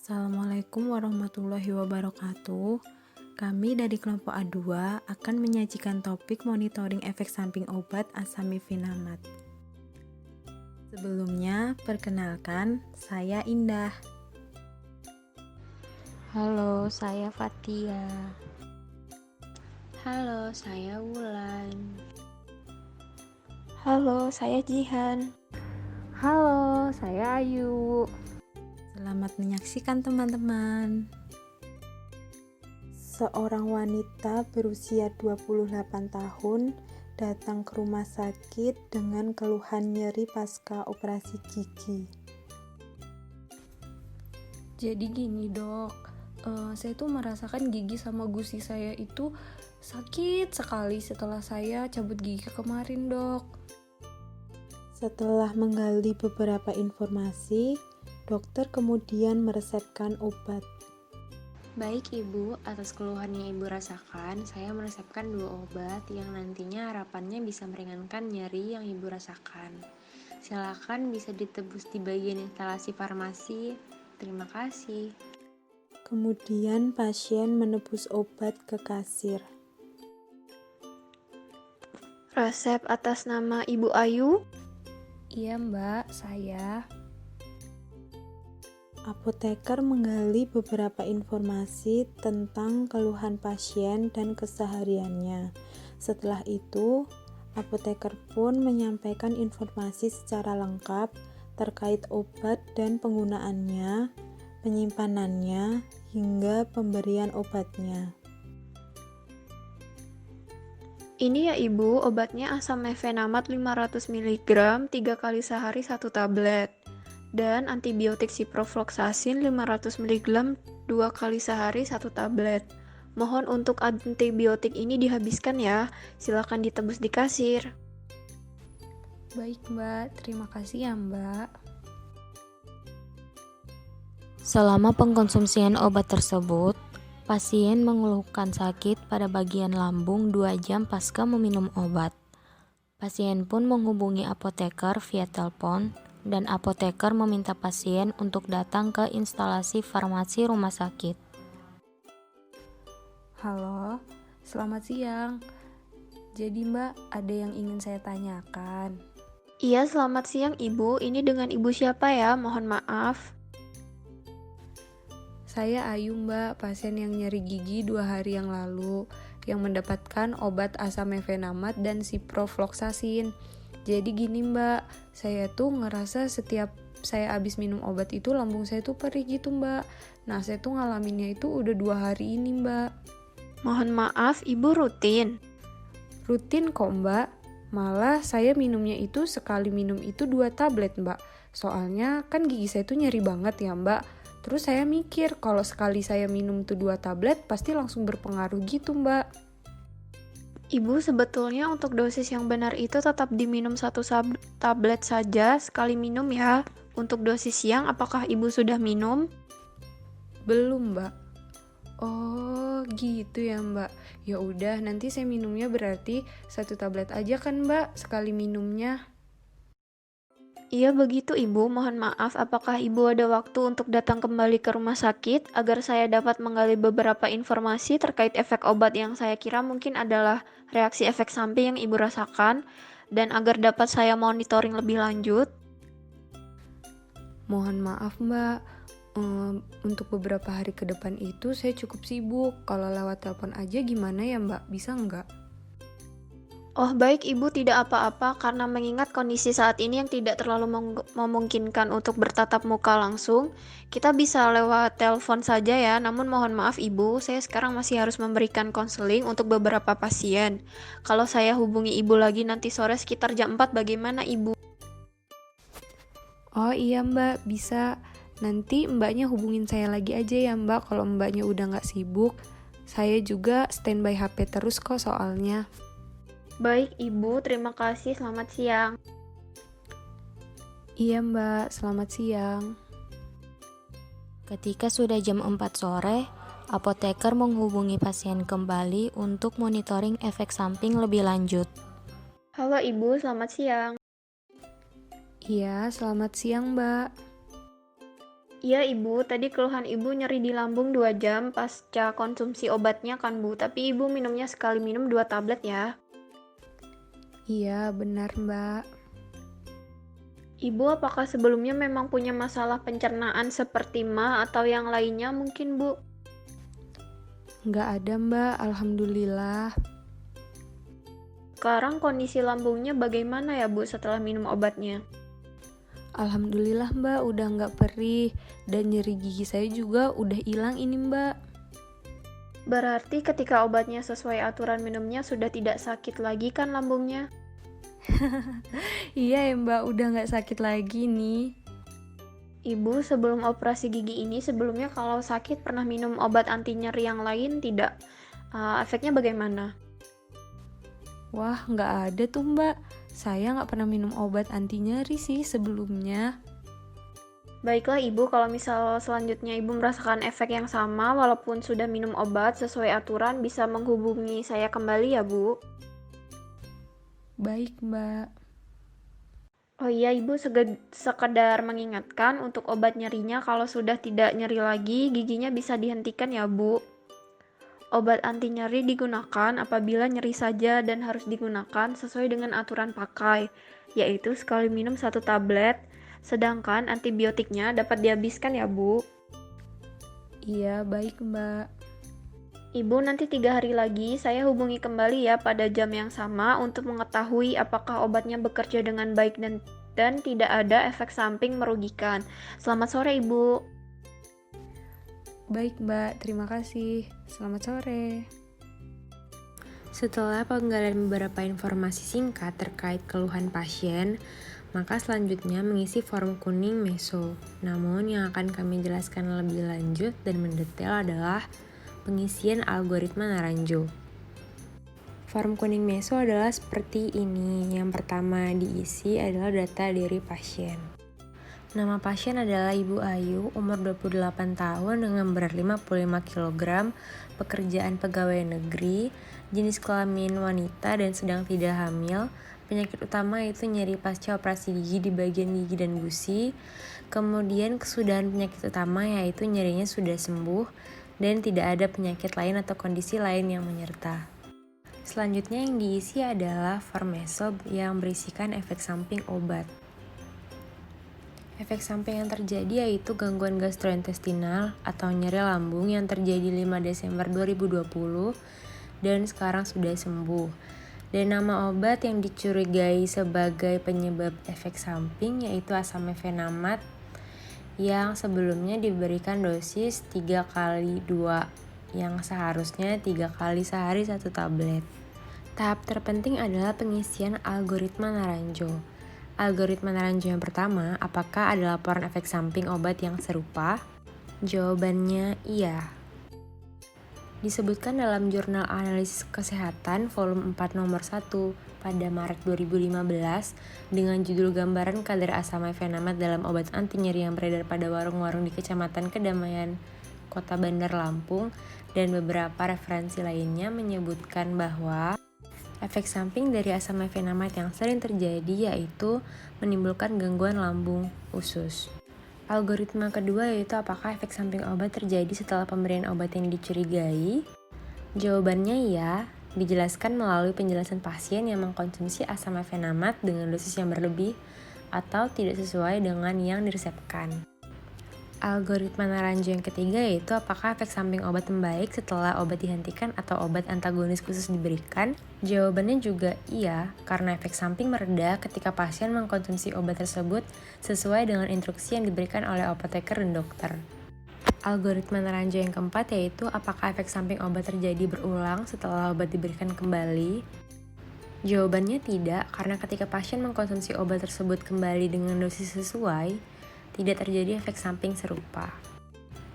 Assalamualaikum warahmatullahi wabarakatuh. Kami dari kelompok A2 akan menyajikan topik monitoring efek samping obat asamifenamat. Sebelumnya, perkenalkan, saya Indah. Halo, saya Fatia. Halo, saya Wulan. Halo, saya Jihan. Halo, saya Ayu. Selamat menyaksikan teman-teman. Seorang wanita berusia 28 tahun datang ke rumah sakit dengan keluhan nyeri pasca operasi gigi. Jadi gini dok, saya tuh merasakan gigi sama gusi saya itu sakit sekali setelah saya cabut gigi kemarin dok. Setelah menggali beberapa informasi, dokter kemudian meresepkan obat. Baik Ibu, atas keluhan yang Ibu rasakan, saya meresepkan 2 obat yang nantinya harapannya bisa meringankan nyeri yang Ibu rasakan. Silakan bisa ditebus di bagian instalasi farmasi. Terima kasih. Kemudian pasien menebus obat ke kasir. Resep atas nama Ibu Ayu. Iya mbak, saya. Apoteker menggali beberapa informasi tentang keluhan pasien dan kesehariannya. Setelah itu, apoteker pun menyampaikan informasi secara lengkap terkait obat dan penggunaannya, penyimpanannya, hingga pemberian obatnya. Ini ya Ibu, obatnya asamifenamat 500 mg 3 kali sehari 1 tablet. Dan antibiotik ciprofloxacin 500 mg 2 kali sehari 1 tablet. Mohon untuk antibiotik ini dihabiskan ya. Silakan ditebus di kasir. Baik mbak, terima kasih ya mbak. Selama pengkonsumsian obat tersebut, pasien mengeluhkan sakit pada bagian lambung 2 jam pasca meminum obat. Pasien pun menghubungi apoteker via telepon dan apoteker meminta pasien untuk datang ke instalasi farmasi rumah sakit. Halo, selamat siang. Jadi mbak, ada yang ingin saya tanyakan. Iya, selamat siang Ibu. Ini dengan Ibu siapa ya? Mohon maaf. Saya Ayu mbak, pasien yang nyeri gigi 2 hari yang lalu, yang mendapatkan obat asamifenamat dan ciprofloxacin. Jadi gini mbak, saya tuh ngerasa setiap saya habis minum obat itu lambung saya tuh perih gitu mbak. Nah saya tuh ngalaminnya itu udah 2 hari ini mbak. Mohon maaf, Ibu rutin. Rutin kok mbak, malah saya minumnya itu sekali minum itu 2 tablet mbak. Soalnya kan gigi saya tuh nyeri banget ya mbak. Terus saya mikir kalau sekali saya minum tuh 2 tablet pasti langsung berpengaruh gitu mbak. Ibu, sebetulnya untuk dosis yang benar itu tetap diminum 1 tablet saja sekali minum ya. Untuk dosis siang, apakah Ibu sudah minum? Belum mbak. Oh gitu ya mbak. Ya udah nanti saya minumnya berarti 1 tablet aja kan mbak sekali minumnya. Iya begitu Ibu, mohon maaf apakah Ibu ada waktu untuk datang kembali ke rumah sakit agar saya dapat menggali beberapa informasi terkait efek obat yang saya kira mungkin adalah reaksi efek samping yang Ibu rasakan dan agar dapat saya monitoring lebih lanjut. Mohon maaf mbak, untuk beberapa hari ke depan itu saya cukup sibuk. Kalau lewat telepon aja gimana ya mbak, bisa nggak? Oh baik Ibu, tidak apa-apa karena mengingat kondisi saat ini yang tidak terlalu memungkinkan untuk bertatap muka langsung, kita bisa lewat telepon saja ya. Namun mohon maaf Ibu, saya sekarang masih harus memberikan konseling untuk beberapa pasien. Kalau saya hubungi Ibu lagi nanti sore sekitar jam 4 bagaimana Ibu? Oh iya mbak, bisa. Nanti mbaknya hubungin saya lagi aja ya mbak kalau mbaknya udah nggak sibuk. Saya juga standby HP terus kok soalnya. Baik Ibu, terima kasih. Selamat siang. Iya mbak, selamat siang. Ketika sudah jam 4 sore, apoteker menghubungi pasien kembali untuk monitoring efek samping lebih lanjut. Halo Ibu, selamat siang. Iya, selamat siang mbak. Iya Ibu, tadi keluhan Ibu nyeri di lambung 2 jam pasca konsumsi obatnya kan Bu, tapi Ibu minumnya sekali minum 2 tablet ya. Iya, benar Mbak. Ibu apakah sebelumnya memang punya masalah pencernaan seperti MA atau yang lainnya mungkin Bu? Nggak ada Mbak, alhamdulillah. Sekarang kondisi lambungnya bagaimana ya Bu setelah minum obatnya? Alhamdulillah Mbak, udah nggak perih. Dan nyeri gigi saya juga udah hilang ini Mbak. Berarti ketika obatnya sesuai aturan minumnya sudah tidak sakit lagi kan lambungnya? Iya ya Mbak, udah nggak sakit lagi nih. Ibu sebelum operasi gigi ini sebelumnya kalau sakit pernah minum obat anti nyeri yang lain tidak? Efeknya bagaimana? Wah, nggak ada tuh Mbak. Saya nggak pernah minum obat anti nyeri sih sebelumnya. Baiklah Ibu, kalau misal selanjutnya Ibu merasakan efek yang sama walaupun sudah minum obat sesuai aturan bisa menghubungi saya kembali ya Bu. Baik Mbak. Oh iya Ibu, sekedar mengingatkan untuk obat nyerinya kalau sudah tidak nyeri lagi giginya bisa dihentikan ya Bu. Obat anti nyeri digunakan apabila nyeri saja dan harus digunakan sesuai dengan aturan pakai, yaitu sekali minum 1 tablet, sedangkan antibiotiknya dapat dihabiskan ya Bu. Iya, baik Mbak. Ibu nanti 3 hari lagi saya hubungi kembali ya pada jam yang sama untuk mengetahui apakah obatnya bekerja dengan baik dan tidak ada efek samping merugikan. Selamat sore Ibu. Baik Mbak, terima kasih. Selamat sore. Setelah penggalian beberapa informasi singkat terkait keluhan pasien, maka selanjutnya mengisi form kuning meso. Namun yang akan kami jelaskan lebih lanjut dan mendetail adalah pengisian algoritma Naranjo. Form kuning meso adalah seperti ini. Yang pertama diisi adalah data diri pasien. Nama pasien adalah Ibu Ayu, umur 28 tahun dengan berat 55 kg, pekerjaan pegawai negeri, jenis kelamin wanita dan sedang tidak hamil. Penyakit utama yaitu nyeri pasca operasi gigi di bagian gigi dan gusi. Kemudian kesudahan penyakit utama yaitu nyerinya sudah sembuh dan tidak ada penyakit lain atau kondisi lain yang menyerta. Selanjutnya yang diisi adalah form meso yang berisikan efek samping obat. Efek samping yang terjadi yaitu gangguan gastrointestinal atau nyeri lambung yang terjadi 5 Desember 2020 dan sekarang sudah sembuh. Dan nama obat yang dicurigai sebagai penyebab efek samping yaitu asam mefenamat yang sebelumnya diberikan dosis 3x2 yang seharusnya 3 kali sehari 1 tablet. Tahap terpenting adalah pengisian algoritma Naranjo. Algoritma Naranjo yang pertama, apakah ada laporan efek samping obat yang serupa? Jawabannya iya. Disebutkan dalam Jurnal Analisis Kesehatan volume 4 nomor 1 pada Maret 2015 dengan judul gambaran kadar asam mefenamat dalam obat anti nyeri yang beredar pada warung-warung di Kecamatan Kedamaian, Kota Bandar Lampung, dan beberapa referensi lainnya menyebutkan bahwa efek samping dari asam mefenamat yang sering terjadi yaitu menimbulkan gangguan lambung usus. Algoritma kedua yaitu apakah efek samping obat terjadi setelah pemberian obat yang dicurigai? Jawabannya iya, dijelaskan melalui penjelasan pasien yang mengkonsumsi asam mefenamat dengan dosis yang berlebih atau tidak sesuai dengan yang diresepkan. Algoritma Naranjo yang ketiga yaitu apakah efek samping obat membaik setelah obat dihentikan atau obat antagonis khusus diberikan? Jawabannya juga iya, karena efek samping mereda ketika pasien mengkonsumsi obat tersebut sesuai dengan instruksi yang diberikan oleh apoteker dan dokter. Algoritma Naranjo yang keempat yaitu apakah efek samping obat terjadi berulang setelah obat diberikan kembali? Jawabannya tidak, karena ketika pasien mengkonsumsi obat tersebut kembali dengan dosis sesuai, tidak terjadi efek samping serupa.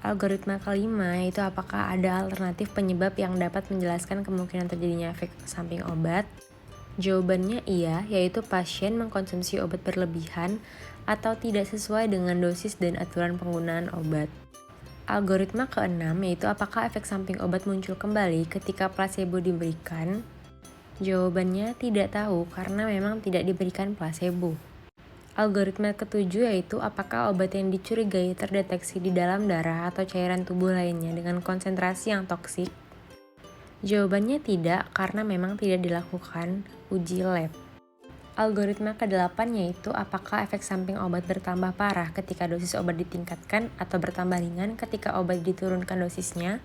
Algoritma kelima yaitu apakah ada alternatif penyebab yang dapat menjelaskan kemungkinan terjadinya efek samping obat? Jawabannya iya, yaitu pasien mengkonsumsi obat berlebihan atau tidak sesuai dengan dosis dan aturan penggunaan obat. Algoritma keenam yaitu apakah efek samping obat muncul kembali ketika placebo diberikan? Jawabannya tidak tahu karena memang tidak diberikan placebo. Algoritma ketujuh yaitu apakah obat yang dicurigai terdeteksi di dalam darah atau cairan tubuh lainnya dengan konsentrasi yang toksik. Jawabannya tidak, karena memang tidak dilakukan uji lab. Algoritma ke-8 yaitu apakah efek samping obat bertambah parah ketika dosis obat ditingkatkan atau bertambah ringan ketika obat diturunkan dosisnya.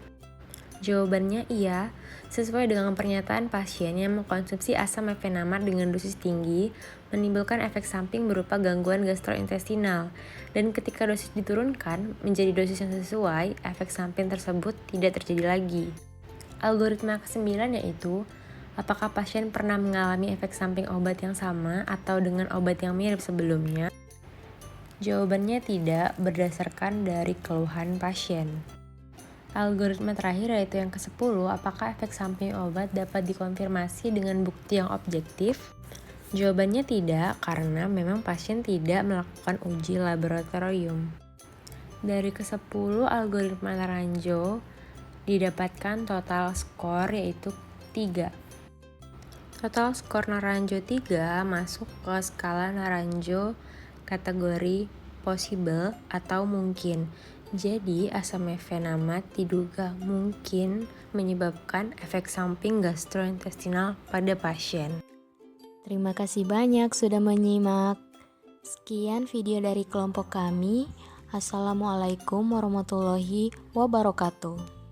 Jawabannya iya, sesuai dengan pernyataan pasien yang mengkonsumsi asam mefenamate dengan dosis tinggi menimbulkan efek samping berupa gangguan gastrointestinal, dan ketika dosis diturunkan menjadi dosis yang sesuai, efek samping tersebut tidak terjadi lagi. Algoritma ke-9 yaitu apakah pasien pernah mengalami efek samping obat yang sama atau dengan obat yang mirip sebelumnya? Jawabannya tidak, berdasarkan dari keluhan pasien. Algoritma terakhir yaitu yang ke-10, apakah efek samping obat dapat dikonfirmasi dengan bukti yang objektif? Jawabannya tidak, karena memang pasien tidak melakukan uji laboratorium. Dari ke-10 algoritma Naranjo didapatkan total skor yaitu 3. Total skor Naranjo 3 masuk ke skala Naranjo kategori possible atau mungkin. Jadi, asam mefenamate diduga mungkin menyebabkan efek samping gastrointestinal pada pasien. Terima kasih banyak sudah menyimak. Sekian video dari kelompok kami. Assalamualaikum warahmatullahi wabarakatuh.